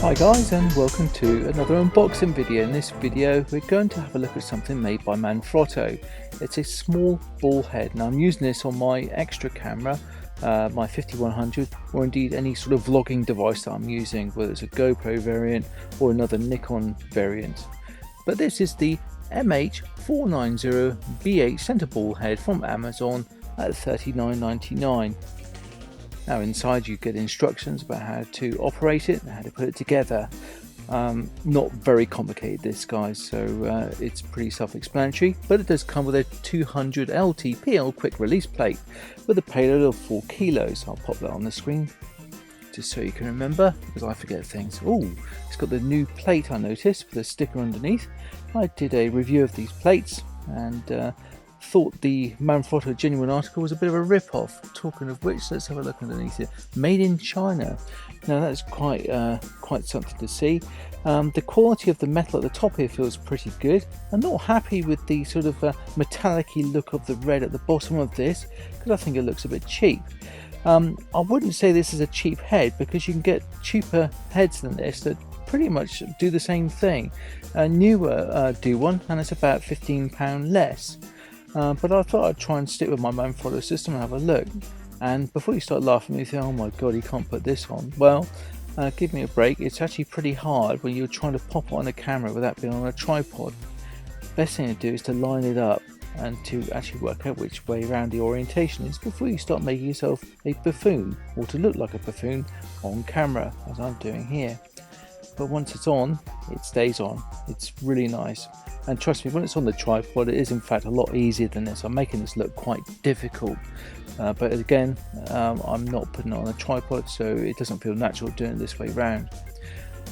Hi guys, and welcome to another unboxing video. In this video we're going to have a look at something made by Manfrotto. It's a small ball head. Now I'm using this on my extra camera, my 5100, or indeed any sort of vlogging device that I'm using, whether it's a GoPro variant or another Nikon variant. But this is the MH490-BH center ball head from Amazon at $39.99. Now inside you get instructions about how to operate it and how to put it together. Not very complicated this, guys, so it's pretty self-explanatory, but it does come with a 200 LTPL quick release plate with a payload of 4 kilos. I'll pop that on the screen just so you can remember, because I forget things. Oh, it's got the new plate I noticed with a sticker underneath. I did a review of these plates and thought the Manfrotto genuine article was a bit of a rip-off. Talking of which, let's have a look underneath it. Made in China. Now that's quite something to see. The quality of the metal at the top here feels pretty good. I'm not happy with the sort of metallic-y look of the red at the bottom of this, because I think it looks a bit cheap. I wouldn't say this is a cheap head, because you can get cheaper heads than this that pretty much do the same thing. NEEWER do one, and it's about £15 less. But I thought I'd try and stick with my Manfrotto system and have a look. And before you start laughing, you think, oh my god, you can't put this on. Well, give me a break. It's actually pretty hard when you're trying to pop it on a camera without being on a tripod. Best thing to do is to line it up and to actually work out which way around the orientation is before you start making yourself a buffoon, or to look like a buffoon on camera, as I'm doing here. But once it's on, it stays on. It's really nice. And trust me, when it's on the tripod, it is in fact a lot easier than this. I'm making this look quite difficult. But again, I'm not putting it on a tripod, so it doesn't feel natural doing it this way round.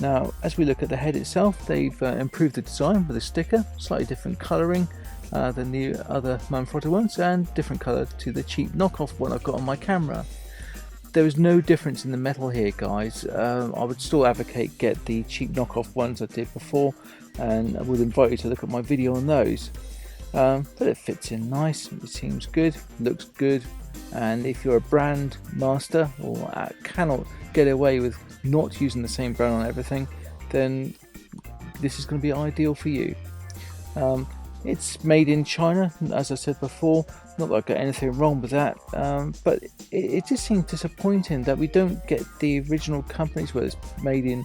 Now, as we look at the head itself, they've improved the design with a sticker, slightly different colouring than the other Manfrotto ones, and different colour to the cheap knockoff one I've got on my camera. There is no difference in the metal here, guys. I would still advocate get the cheap knockoff ones I did before, and I would invite you to look at my video on those. But it fits in nice, it seems good, looks good, and if you're a brand master or cannot get away with not using the same brand on everything, then this is going to be ideal for you. It's made in China, as I said before. Not that I've got anything wrong with that, but it just seems disappointing that we don't get the original companies, where it's made in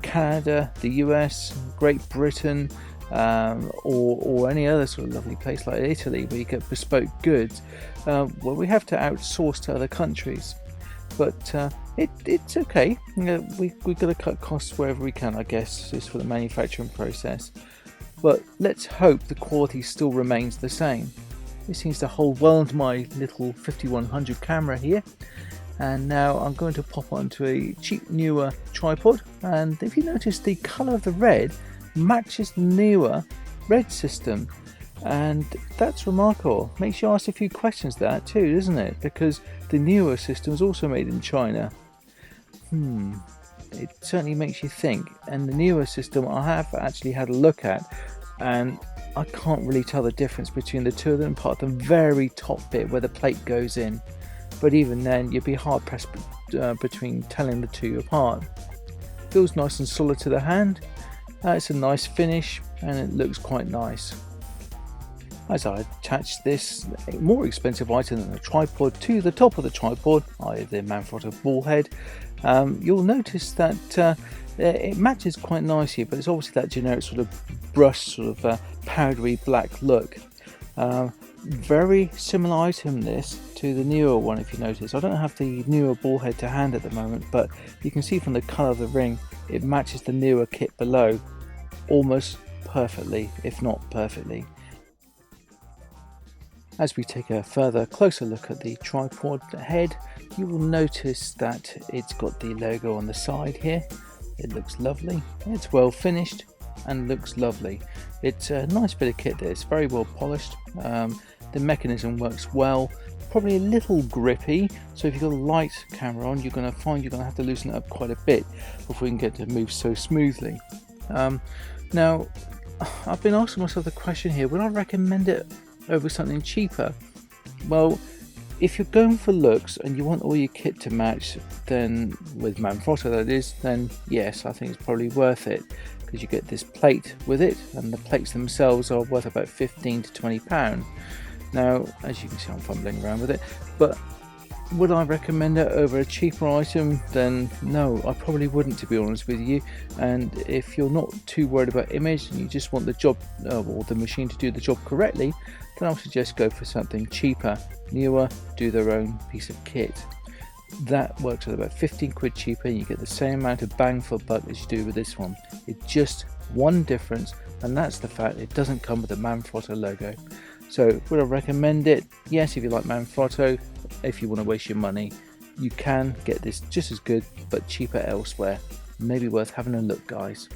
Canada, the US, Great Britain, or any other sort of lovely place like Italy, where you get bespoke goods. Well, we have to outsource to other countries, but it's okay. We've got to cut costs wherever we can, I guess, just for the manufacturing process. But let's hope the quality still remains the same. It seems to hold well into my little 5100 camera here. And now I'm going to pop onto a cheap NEEWER tripod. And if you notice, the colour of the red matches the NEEWER red system. And that's remarkable. Makes you ask a few questions, that too, doesn't it? Because the NEEWER system is also made in China. It certainly makes you think. And the NEEWER system I have actually had a look at, and I can't really tell the difference between the two of them, apart from the very top bit where the plate goes in. But even then, you'd be hard pressed between telling the two apart. Feels nice and solid to the hand. It's a nice finish, and it looks quite nice. As I attach this more expensive item than a tripod to the top of the tripod, i.e. the Manfrotto ball head, you'll notice that it matches quite nicely, but it's obviously that generic sort of brushed, sort of powdery black look. Very similar item this to the NEEWER one, if you notice. I don't have the NEEWER ball head to hand at the moment, but you can see from the colour of the ring, it matches the NEEWER kit below almost perfectly, if not perfectly. As we take a further closer look at the tripod head, you will notice that it's got the logo on the side here. It looks lovely, it's well finished and looks lovely. It's a nice bit of kit there, it's very well polished. The mechanism works well, probably a little grippy, so if you've got a light camera on, you're going to find you're going to have to loosen it up quite a bit before you can get it to move so smoothly. Now, I've been asking myself the question here, would I recommend it over something cheaper? Well, If you're going for looks and you want all your kit to match, then with Manfrotto that is, then yes, I think it's probably worth it, because you get this plate with it, and the plates themselves are worth about £15 to £20. Now, as you can see, I'm fumbling around with it, but would I recommend it over a cheaper item? Then no, I probably wouldn't, to be honest with you. And if you're not too worried about image and you just want the job or the machine to do the job correctly, then I'll suggest go for something cheaper. NEEWER do their own piece of kit. That works at about 15 quid cheaper, and you get the same amount of bang for buck as you do with this one. It's just one difference, and that's the fact it doesn't come with a Manfrotto logo. So would I recommend it? Yes, if you like Manfrotto. If you want to waste your money, you can get this just as good but cheaper elsewhere. Maybe worth having a look, guys.